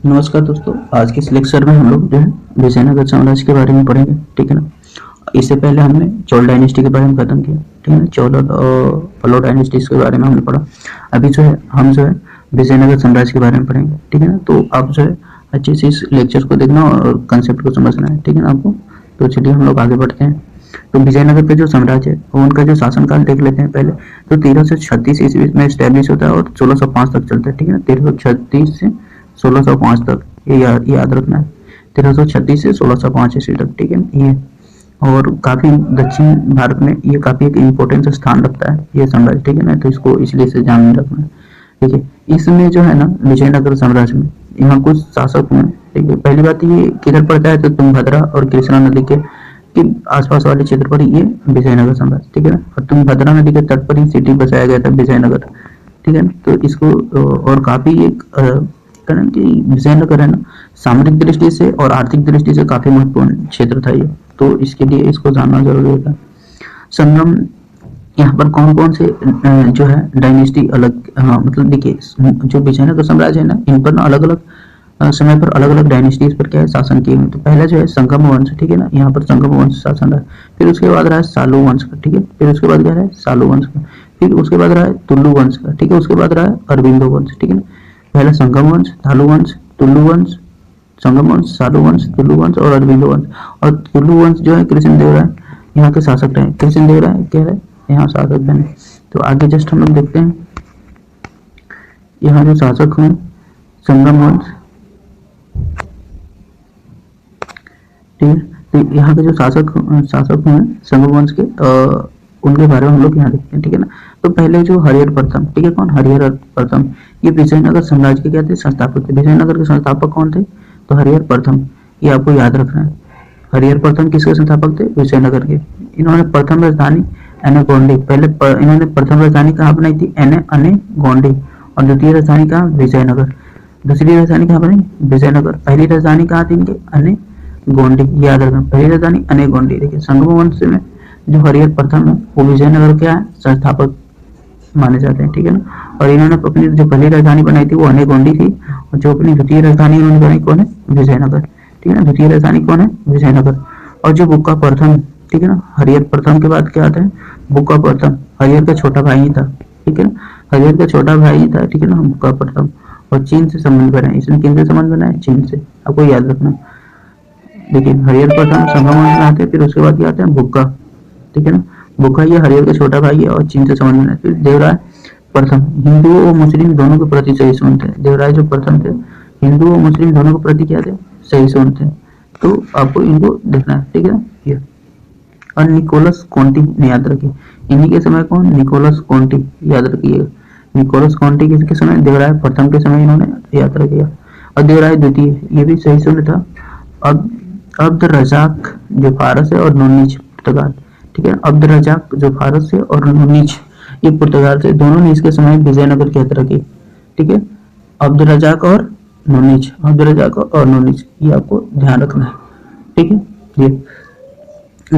नमस्कार दोस्तों, आज के इस लेक्चर में हम लोग जो है विजयनगर साम्राज्य के बारे में पढ़ेंगे। ठीक है ना। इससे पहले हमने चोल डायनेस्टी के बारे में खत्म किया। ठीक है ना। चोल और पल्लव डायनेस्टी के बारे में हमने पढ़ा। अभी जो है हम जो है विजयनगर साम्राज्य के बारे में पढ़ेंगे। ठीक है ना। तो आप जो है अच्छे से इस लेक्चर को देखना और कंसेप्ट को समझना है। ठीक है ना आपको। तो चलिए हम लोग आगे बढ़ते हैं। तो विजयनगर का जो साम्राज्य है वो उनका जो शासनकाल देख लेते हैं पहले। तो 1336 ईस्वी में स्टैब्लिश होता है और 1605 तक चलता है। ठीक है ना। 1336 से 1605 तक ये याद रखना है। 1336 से 1605 ईस्वी तक। ठीक है ये। और काफी दक्षिण भारत में ये काफी एक इम्पोर्टेंट स्थान रखता है ये साम्राज्य। ठीक है ना। तो इसको इसलिए से ध्यान में रखना है। ठीक है। इसमें जो है ना विजयनगर साम्राज्य में यहाँ कुछ शासक हुए। ठीक है। पहली बात ये किधर पड़ता है तो तुंगभद्रा और कृष्णा नदी के आसपास वाले क्षेत्र पर ये विजयनगर साम्राज्य। ठीक है ना। और तुंगभद्रा नदी के तट पर ही सिटी बसाया गया था विजयनगर। ठीक है ना। तो इसको और काफी एक कारण कि विजयनगर है ना सामरिक दृष्टि से और आर्थिक दृष्टि से काफी महत्वपूर्ण क्षेत्र था ये। तो इसके लिए इसको जानना जरूरी होता है। संगम यहाँ पर कौन कौन से जो है डायनेस्टी अलग मतलब देखिए जो विजयनगर साम्राज्य है ना इन पर ना अलग अलग समय पर अलग अलग डायनेस्टीज पर क्या है शासन किए हुए। तो पहला जो है संगम वंश। ठीक है ना। यहाँ पर संगम वंश शासन रहा। फिर उसके बाद रहा है सालू वंश का। ठीक है। फिर उसके बाद क्या है सालू वंश का। फिर उसके बाद रहा है तुल्लु वंश का। ठीक है। उसके बाद रहा है अरविंदो वंश। ठीक है ना। पहला संगम वंश, थालु वंश, तुल्लु वंश, संगम वंश, सालू वंश, तुल्लु वंश और अरविंदो वंश। और तुल्लु वंश जो है कृष्णदेवराय यहाँ के शासक रहे। कृष्णदेवराय क्या है यहाँ शासक बने। तो आगे जस्ट हम लोग देखते हैं यहाँ जो शासक हुए संगम वंश। ठीक है। तो यहाँ के जो शासक हुए संगम वंश के उनके बारे में हम लोग यहाँ देखते हैं। ठीक है ना। तो पहले जो हरिहर प्रथम। ठीक है। कौन हरिहर प्रथम ये विजयनगर साम्राज्य के क्या थे संस्थापक थे। विजयनगर के संस्थापक कौन थे तो हरिहर प्रथम। ये आपको याद रखना है। हरिहर प्रथम किसके संस्थापक थे विजयनगर के। इन्होंने प्रथम राजधानी एने गोंडी पहले इन्होंने प्रथम राजधानी कहाँ बनाई थी अने गोंडी और द्वितीय राजधानी कहाँ विजयनगर। दूसरी राजधानी कहाँ बनी विजयनगर। पहली राजधानी कहाँ थी इनके अने गोंडी याद रखना। पहली राजधानी अने गोंडी। देखिए संगम वंश में जो हरिहर प्रथम है वो विजयनगर क्या है संस्थापक माने जाते हैं। ठीक है ना। और इन्होंने अपनी जो पहली राजधानी बनाई थी वो अने गोंडी थी और जो अपनी द्वितीय राजधानी इन्होंने बनाई कौन है विजयनगर। ठीक है ना। द्वितीय राजधानी कौन है विजयनगर। और जो बुक्का प्रथम। ठीक है ना। हरिहर प्रथम के बाद क्या आता है बुक्का प्रथम। हरिहर का छोटा भाई ही था। ठीक है ना। हरिहर का छोटा भाई ही था। ठीक है ना। बुक्का प्रथम और चीन से संबंध बनाए। इसने किन से संबंध बनाए चीन से। आपको याद रखना। देखिए हरिहर प्रथम संगम वंश में आते हैं। फिर उसके बाद क्या आते हैं बुक्का। ठीक है ना। बुक्का ये हरिहर का छोटा भाई है और चीन से संबंध बनाए। फिर देवराय प्रथम हिंदुओं और मुस्लिम दोनों के प्रति सहिष्णु थे। देवराय जो प्रथम थे हिंदू और मुस्लिम दोनों के प्रति क्या थे सहिष्णु थे। तो आपको इनको देखना है। ठीक है ना। ये और निकोलस कॉन्टी ने याद रखिए। इन्हीं के समय कौन निकोलस कॉन्टी याद रखिएगा। निकोलस कॉन्टी किसके समय देवराय प्रथम के समय इन्होंने याद रखिएगा। और देवराय द्वितीय ये भी सहिष्णु था। अब अब्द रजाक जो फारस है और नूनीज पुर्तगाल। ठीक है। अब्द रजाक जो फारस है और नूनीज ये पुर्तगाल से दोनों ने इसके समय विजयनगर की यात्रा की। ठीक है। अब्द रजाक और नूनीज अब्द रजाक और नूनीज ये आपको ध्यान रखना है। ठीक है। ये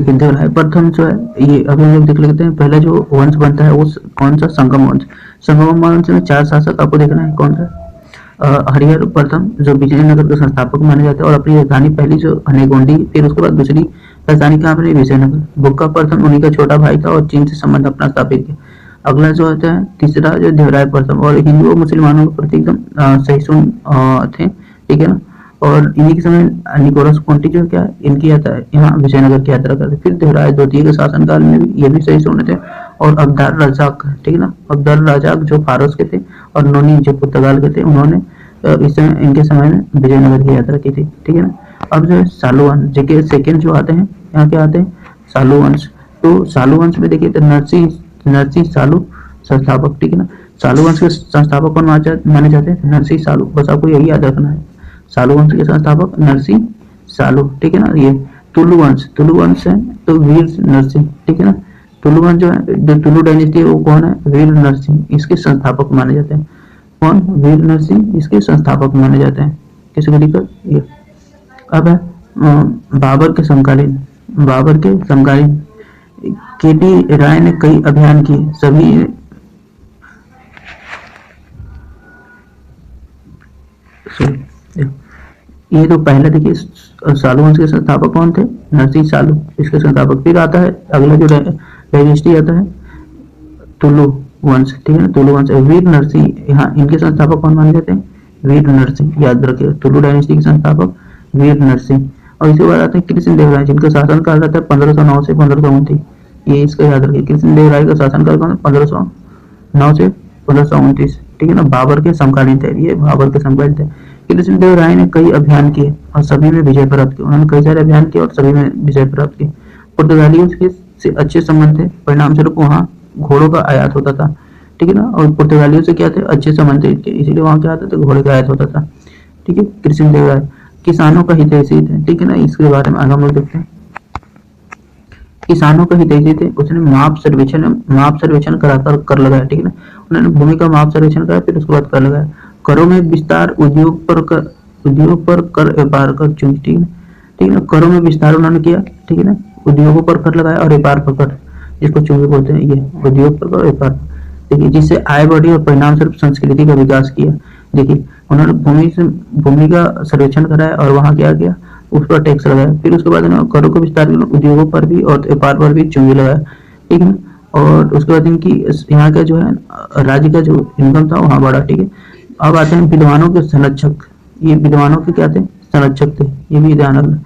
देवराय प्रथम जो है ये अभी हम लोग देख लेते हैं। पहला जो वंश बनता है वो कौन सा संगम वंश। संगम वंश में 4 शासक आपको देखना है कौन सा हरिहर प्रथम जो विजयनगर के संस्थापक माने जाते हैं और अपनी राजधानी पहली जो अनेगोंडी फिर उसके बाद दूसरी राजधानी कहाँ पर विजयनगर। बुक्का प्रथम उन्हीं का छोटा भाई था और चीन से संबंध अपना स्थापित किया। अगला जो होता है तीसरा जो देवराय प्रथम और हिंदू और मुसलमानों के प्रति एकदम सहिष्णु थे। ठीक है ना। और इन्हीं के समय निकोलस कॉन्टी जो क्या इनकी यात्रा यहाँ विजयनगर की यात्रा करते। फिर देवराय द्वितीय के शासनकाल में भी ये भी सहिष्णु थे। और अब्दार रजाक। ठीक है ना। अब्दार रजाक जो फारस के थे और नोनी जो पुर्तगाल के थे उन्होंने इस इनके समय में विजयनगर की यात्रा की थी। ठीक है ना। अब जो है सालू वंश जो सेकेंड जो आते हैं यहाँ के आते हैं सालू वंश। तो सालू वंश में देखिए तो नरसिंह सालू संस्थापक। ठीक है ना। सालू वंश के संस्थापक कौन माने जाते हैं नरसिंह सालू। बस आपको यही याद रखना है। सालू वंश के संस्थापक नरसिंह सालू। ठीक है ना। ये तुलु वंश है तो वीर नरसिंह। ठीक है ना। तुलु वंश जो है जो तुलु डायनेस्टी है वो कौन है वीर नरसिंह इसके संस्थापक माने जाते हैं। कौन वीर नरसिंह इसके संस्थापक माने जाते हैं। किसको दिक्कत ये अब है बाबर के समकालीन केडी राय ने कई अभियान किए। सभी ये तो पहले देखिए सालू वंश के संस्थापक कौन थे? नरसिंह सालू, इसके संस्थापक। फिर आता है अगला जो डायनेस्टी आता है तुलु वंश, ठीक है ना, तुलु वंश। वीर नरसिंह, यहाँ इनके संस्थापक कौन माने जाते हैं? वीर नरसिंह, याद रखिए तुलु डायनेस्टी के संस्थापक वीर नरसिंह। और इसके बाद आते हैं कृष्ण देव राय, जिनका शासन काल रहता है 1509 से 1529। ये इसका याद रखिए, कृष्ण देव राय का शासन काल कौन है? 1509 से 1529, ठीक है ना। बाबर के समकालीन थे, ये बाबर के समकालीन थे। कृष्ण देव राय ने कई अभियान किए और सभी में विजय प्राप्त की। उन्होंने कई सारे अभियान किए और सभी में विजय प्राप्त की। पुर्तगालियों से अच्छे संबंध थे, परिणाम स्वरूप वहाँ घोड़ों का आयात होता था, ठीक है ना। और पुर्तगालियों से क्या थे? अच्छे संबंध थे इनके, इसीलिए वहाँ क्या आता था? घोड़े का आयात होता था, ठीक है। कृष्ण देव राय किसानों का हितैषी थे, ठीक है ना। इसके बारे में आगे हम लोग देखते हैं। किसानों का हितैषी थे, उसने माप सर्वेक्षण कराकर कर लगाया, ठीक है ना। उन्होंने भूमि का माप सर्वेक्षण कराया, फिर उसके बाद कर लगाया। करों में विस्तार, उद्योग पर कर, व्यापार कर चुनी, ठीक है ना, ठीक है ना। करों में विस्तार उन्होंने किया, ठीक है ना। उद्योगों पर कर लगाया और व्यापार पर कर, जिसको चुंगी बोलते हैं, ये उद्योग पर कर, व्यापार, देखिए, जिससे आय बढ़ी और परिणाम स्वरूप संस्कृति का विकास किया। देखिए, उन्होंने भूमि का सर्वेक्षण कराया और वहाँ क्या किया? उस पर टैक्स लगाया। फिर उसके बाद उन्होंने करों को विस्तार किया, उद्योगों पर भी और व्यापार पर भी चुंगी लगाया, ठीक है ना। और उसके बाद इनकी यहाँ का जो है राज्य का जो इनकम था वहाँ बढ़ा, ठीक है। अब आते हैं विद्वानों के संरक्षक। ये विद्वानों के क्या थे? संरक्षक थे, ये भी ध्यान रखना।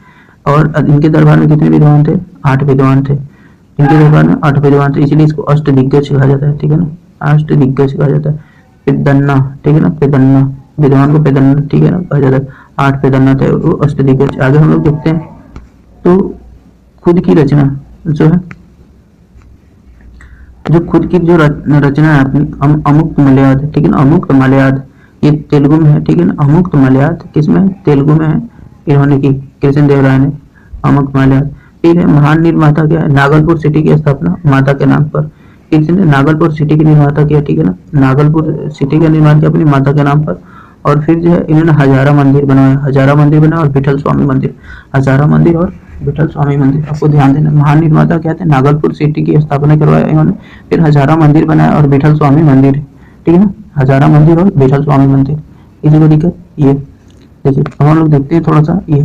और इनके दरबार में कितने विद्वान थे? 8 विद्वान थे। इनके दरबार में 8 विद्वान थे, इसीलिए इसको अष्ट दिग्गज कहा जाता है, ठीक है ना। अष्ट दिग्गज कहा जाता है। पेदन्ना, ठीक है ना, पेदन्ना, विद्वान को पेदन्ना, ठीक है ना, कहा जाता है। 8 पेदन्ना थे, वो अष्ट दिग्गज। आगे हम लोग देखते हैं तो खुद की रचना जो है, जो खुद की जो रचना है अपनी, अमुक्त मलयाद, ठीक है ना, अमुक्त मलयाद, ये तेलुगु में है, ठीक है ना। अमुक्त मलयाद किसमें? तेलुगु में है, इन्होंने की, कृष्ण देव राय ने, अमुक्त मलयाद। फिर है महान निर्माता क्या है? नागलपुर सिटी की स्थापना माता के नाम पर, किसने? नागलपुर सिटी की निर्माता किया, ठीक है ना। नागलपुर सिटी का निर्माण किया अपनी माता के नाम पर। और फिर जो है इन्होंने हजारा मंदिर बनाया, हजारा मंदिर बनाया और विठल स्वामी मंदिर, हजारा मंदिर और विठल स्वामी मंदिर, आपको ध्यान देना। महान निर्माता क्या थे? नागलपुर सिटी की स्थापना करवाया इन्होंने, फिर हजारा मंदिर बनाया और विठल स्वामी मंदिर, ठीक है ना, हजारा मंदिर और विठल स्वामी मंदिर। इसी को दिक्कत ये देखिए। अब हम लोग देखते हैं थोड़ा सा ये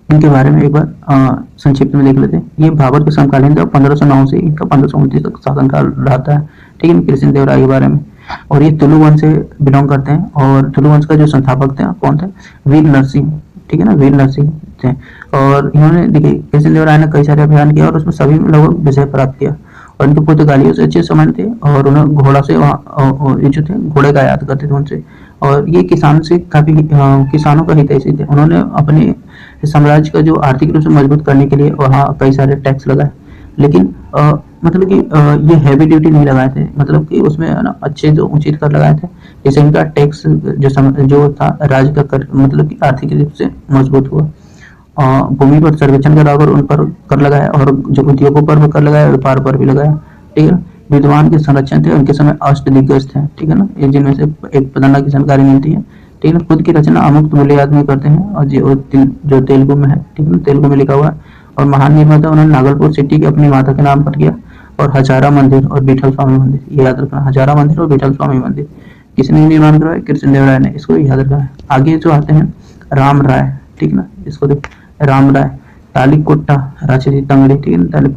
इनके बारे में एक बार संक्षिप्त में देख लेते हैं। ये बाबर के समकालीन था, 1509 से इनका 1529 तक शासनकाल रहता है, ठीक है। कृष्ण देव राय के बारे में, और ये तुलु वंश से बिलोंग करते हैं। और तुलु वंश का जो संस्थापक थे कौन थे? वीर नरसिंह, ठीक है ना, वीर नरसिंह थे। और इन्होंने देखिए कृष्ण देव राय ने कई सारे अभियान किया और उसमें सभी में लगभग विजय प्राप्त किया। और इनके पुर्तगालियों से अच्छे संबंध थे और उन्हें घोड़ा से ये जो थे घोड़े का आयात करते थे उनसे। और ये किसान से काफी किसानों का हितैषी थे। उन्होंने अपने साम्राज्य का जो आर्थिक रूप से मजबूत करने के लिए वहाँ कई सारे टैक्स लगाए, लेकिन मतलब कि ये हैवी ड्यूटी नहीं लगाए थे, मतलब कि उसमें ना अच्छे जो उचित कर लगाए थे, जैसे इनका टैक्स जो था राज्य का कर, मतलब कि आर्थिक रूप से मजबूत हुआ। भूमि पर सर्वेक्षण करा और उन पर कर लगाया, और जो उद्योगों पर भी कर लगाया, व्यापार पर भी लगाया, ठीक है। विद्वान के संरक्षण थे, उनके समय अष्ट दिग्गज थे, ठीक है ना, ये जिनमें से एक प्रधान की जानकारी मिलती है, ठीक है ना। खुद की रचना अमुक्त मूल्यवाद में करते हैं और जो तेलुगु में है, ठीक है ना, तेलुगु में लिखा हुआ है। और महान निर्माता उन्होंने नागलपुर सिटी की अपनी माता के नाम पर किया। और हजारा मंदिर और विठल स्वामी मंदिर, ये याद रखना, हजारा मंदिर और विठल स्वामी मंदिर किसने निर्माण करवाया? कृष्ण देव राय ने, इसको याद रखना है। आगे जो आते हैं राम राय, ठीक ना, इसको देख, राम राय तालीकोटा राजसी तंगड़ी, ठीक है,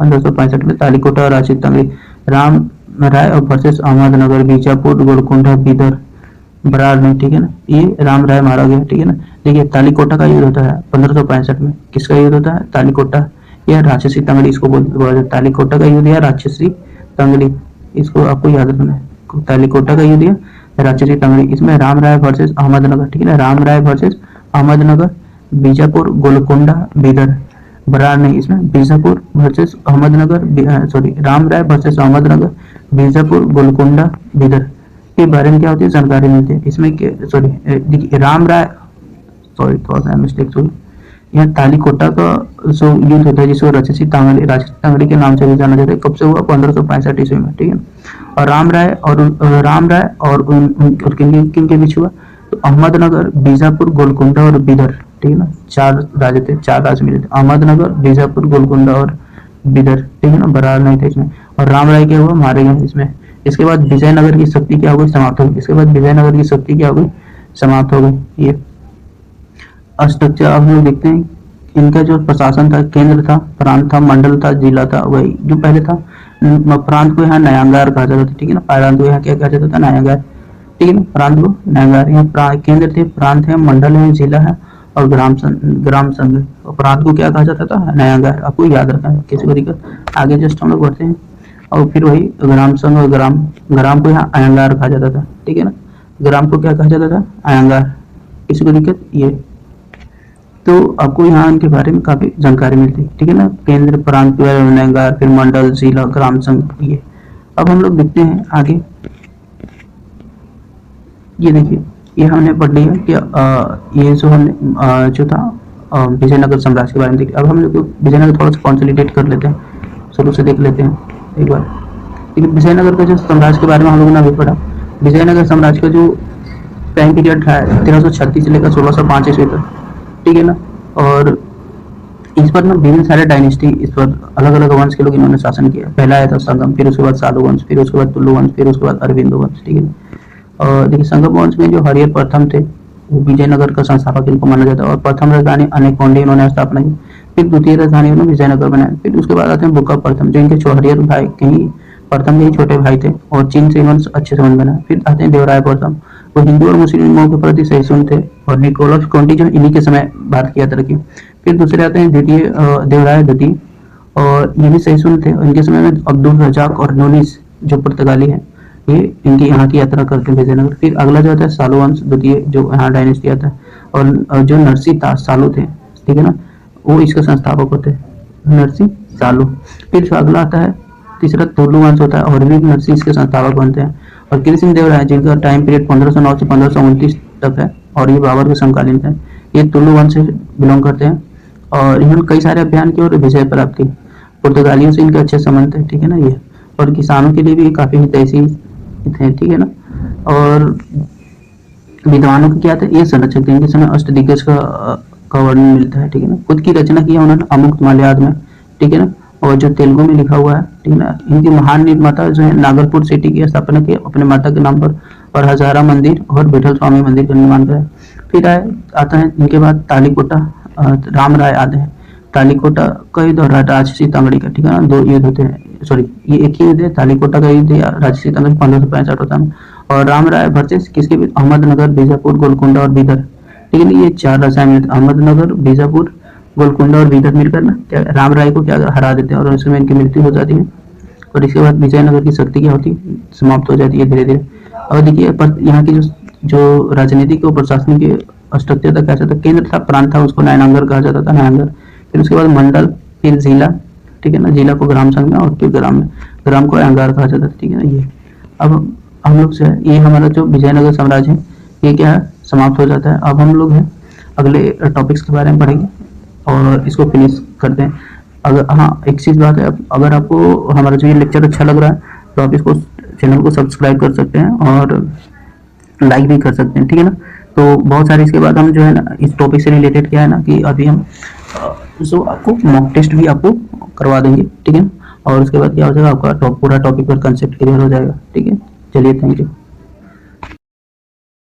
1565 में तालीकोटा राजसी तंगड़ी, राम राय और वर्सेस अहमदनगर, बीजापुर, गोलकोंडा, बीदर, बरार में, ठीक है ना, ये राम राय मारा गया, ठीक है ना। देखिए तालीकोटा का युद्ध होता है 1565 में, किसका युद्ध होता है? तालीकोटा या राक्षसी तंगड़ी, इसको बोला जाता है। तालीकोटा का युद्ध या राक्षसी तंगड़ी, इसको आपको याद रखना है। तालीकोटा का युद्ध या राक्षसी तंगड़ी, इसमें राम राय वर्सेस अहमदनगर, ठीक है ना, राम राय वर्सेस अहमदनगर, बीजापुर, गोलकोंडा, बीदर, बरार नहीं, इसमें बीजापुर वर्सेस अहमदनगर, सॉरी, राम राय वर्सेस अहमदनगर, बीजापुर, गोलकोंडा, बीदर के बारे में क्या होती है? जानकारी मिलती है इसमें। सॉरी, देखिए राम राय, सॉरी थोड़ा सा मिस्टेक हुई, यहाँ तालीकोटा का जो युद्ध होता है जिसको राक्षसी तांगड़ी के नाम से भी जाना जाता है, कब से हुआ? 1565 ईस्वी में, ठीक है। और राम राय और किन के बीच हुआ? तो अहमदनगर, बीजापुर, गोलकोंडा और बीदर, ठीक है ना, 4 राज्य थे, 4 राज्य मिले थे, अहमदनगर, बीजापुर, गोलकोंडा और बीदर, ठीक है ना, बरार नहीं थे इसमें। और राम राय क्या हुआ? मारे गए इसमें, इसके बाद विजयनगर की शक्ति क्या हो गई, समाप्त हो गई। इसके बाद विजयनगर की शक्ति क्या हो गई, समाप्त हो गई। ये स्ट्रक्चर अब हम लोग देखते हैं। इनका जो प्रशासन था, केंद्र था, प्रांत था, मंडल था, जिला था। वही जो पहले था, प्रांत को यहाँ नयांगार कहा जाता था, ठीक है ना। प्रांत को यहाँ क्या कहा जाता था, नयांगार, ठीक है ना। प्रांत को नयांगार, यहाँ केंद्र थे, प्रांत है, मंडल है, जिला है और ग्राम संघ है। और प्रांत को क्या कहा जाता था, नयांगार। आपको याद रखना है, किसी को दिक्कत। आगे जस्ट हम लोग बढ़ते हैं। और फिर वही ग्राम संघ और ग्राम ग्राम को यहाँ अयंगार कहा जाता था, ठीक है ना। ग्राम को क्या कहा जाता था, अयंगार। किसी को दिक्कत, ये तो आपको यहाँ इनके बारे में काफी जानकारी मिलती है, ठीक है ना। केंद्र, प्रांत, नयांगार, फिर मंडल, जिला, ग्राम संघ, ये। अब हम लोग देखते हैं आगे। ये देखिए, ये हमने पढ़ लिया कि ये जो हमने जो था विजयनगर साम्राज्य के बारे में देखिए। अब हम लोग विजयनगर थोड़ा सा कंसोलिडेट कर लेते हैं, शुरू से देख लेते हैं एक बार। ठीक है, विजयनगर का जो साम्राज्य के बारे में हम लोगों ने अभी पढ़ा। विजयनगर साम्राज्य का जो टाइम पीरियड था 1336 से लेकर 1605 ईस्वी तक, ठीक है ना। और इस पर ना विभिन्न सारे डायनेस्टी, इस पर अलग अलग वंश के लोग इन्होंने शासन किया। पहला आया था संगम, फिर उसके बाद सालू वंश, फिर उसके बाद तुलु वंश, फिर उसके बाद अरविंदो वंश, ठीक है। और देखिए, संगम वंश में जो हरिहर प्रथम थे, वो विजयनगर का संस्थापक इनको माना जाता है। और प्रथम राजधानी अनेकोंडी इन्होंने स्थापना की। फिर द्वितीय राजधानी उन्होंने विजयनगर बनाया। फिर उसके बाद आते हैं बुक्का प्रथम, जो इनके हरिहर भाई के ही प्रथम के ही छोटे भाई थे और चीन से इन्होंने अच्छे संबंध बनाए। फिर आते हैं देवराय प्रथम, वो हिंदू और मुस्लिमों के प्रति सहिष्णु थे और निकोलस कॉन्टी जो इन्हीं के समय भारत की यात्रा की। फिर दूसरे आते हैं द्वितीय देवराय द्वितीय, और ये भी सहिष्णु थे। इनके समय में अब्दुल रजाक और नूनिस जो पुर्तगाली हैं, ये इनकी यहाँ की यात्रा करते हैं विजयनगर। फिर अगला जो आता है सालू वंश द्वितीय, जो यहाँ डायनेस्टी आता है। और जो नरसिंह दास सालू थे, ठीक है ना, वो इसके संस्थापक होते हैं, नरसिंह सालू। फिर जो अगला आता है तीसरा तुलु वंश होता है, और भी नरसिंह इसके संस्थापक बनते हैं। और कृष्ण देव राय, जिनका टाइम पीरियड 1509 से 1529 तक है, और ये बाबर के समकालीन थे। ये तुलु वंश से बिलोंग करते हैं और इन्होंने कई सारे अभियान किए और विजय प्राप्त की। पुर्तगालियों से इनके अच्छे संबंध थे, ठीक है ना। ये और किसानों के लिए भी काफी हितैषी थे, ठीक है ना। और विद्वानों के क्या थे, ये संरक्षक थे। इनके समय अष्टदिग्गज का वर्णन मिलता है, ठीक है ना। खुद की रचना की उन्होंने अमुक्त मलयाद में, ठीक है ना, और जो तेलुगु में लिखा हुआ है, ठीक है ना। इनके महान निर्माता जो है नागरपुर सिटी की स्थापना की अपने माता के नाम पर, और हजारा मंदिर और विठल स्वामी मंदिर का निर्माण कराया। फिर आता है इनके बाद तालीकोटा, राम राय आते हैं। तालीकोटा का युद्ध और राजसी तंगड़ी का, ठीक है ना, दो युद्ध होते हैं। सॉरी, ये एक ही युद्ध है, तालीकोटा का युद्ध या राजसी तंगड़ी 1565 होता है। और राम राय वर्सेस किसके बीच, अहमदनगर, बीजापुर, गोलकुंडा और बीदर, ठीक है ना। ये चार राजाएं, अहमदनगर, बीजापुर, गोलकुंडा और बीदर मिलकर ना क्या राम राय को क्या हरा देते हैं और उसमें इनकी मृत्यु हो जाती है। और इसके बाद विजयनगर की शक्ति क्या होती है, समाप्त हो जाती है धीरे धीरे। और देखिए यहाँ की जो राजनीतिक और प्रशासनिक स्ट्रक्चर था, क्या था, केंद्र था, प्रांत था, उसको नयनांगर कहा जाता था, नयनांगर। फिर उसके बाद मंडल, फिर जिला, ठीक है ना, जिला को ग्राम संघ में, और फिर ग्राम को अयंगार कहा जाता था, ठीक है ना। ये अब हम लोग से ये हमारा जो विजयनगर साम्राज्य है, ये क्या है, समाप्त हो जाता है। अब हम लोग हैं अगले टॉपिक्स के बारे में पढ़ेंगे और इसको फिनिश करते हैं। अगर हाँ, एक चीज बात है, अगर आपको हमारा जो ये लेक्चर अच्छा लग रहा है तो आप इसको चैनल को सब्सक्राइब कर सकते हैं और लाइक भी कर सकते हैं, ठीक है ना। तो बहुत सारे इसके बाद हम जो है ना इस टॉपिक से रिलेटेड क्या है ना कि अभी हम जो आपको मॉक टेस्ट भी आपको करवा देंगे, ठीक है। और उसके बाद क्या हो जाएगा, आपका पूरा टॉपिक पर कंसेप्ट क्लियर हो जाएगा, ठीक है। चलिए, थैंक यू।